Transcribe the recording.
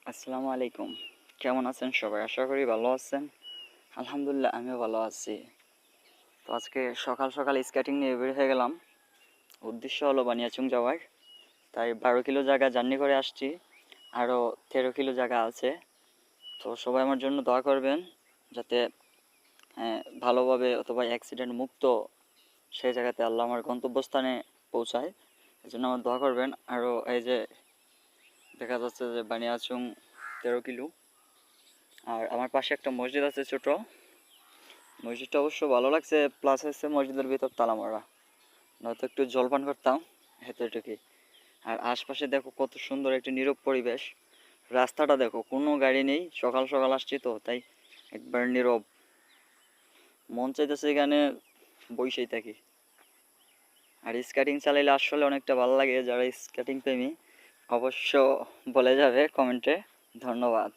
আসসালামু আলাইকুম। কেমন আছেন সবাই? আশা করি ভালো আছেন। আলহামদুলিল্লাহ আমিও ভালো আছি। তো আজকে সকাল সকাল স্কেটিং নিয়ে বের হয়ে গেলাম। উদ্দেশ্য হলো বানিয়াচং যাওয়ার। তাই 12 কিলো জায়গা জার্নি করে আসছি। আরও 13 কিলো জায়গা আছে। তো সবাই আমার জন্য দোয়া করবেন যাতে ভালোভাবে অথবা অ্যাক্সিডেন্ট মুক্ত সেই জায়গাতে আল্লাহ আমার গন্তব্যস্থানে পৌঁছায়। এই জন্য আমার দোয়া করবেন। আরও এই যে দেখা যাচ্ছে যে বানিয়াচং 13 কিলো। আর আমার পাশে একটা মসজিদ আছে ছোট। মসজিদটা অবশ্য ভালো লাগছে, প্লাস হচ্ছে মসজিদের ভিতর তালা মারা, নয়তো একটু জলপান করতাম এতটুকুই। আর আশপাশে দেখো কত সুন্দর একটি নীরব পরিবেশ। রাস্তাটা দেখো কোনো গাড়ি নেই, সকাল সকাল আসছি তো তাই একবার নীরব। মন চাইতেছে এখানে বসেই থাকি। আর স্কেটিং চালাইলে আসলে অনেকটা ভালো লাগে। যারা স্কেটিং প্রেমী অবশ্য বলে যাবে কমেন্টে। ধন্যবাদ।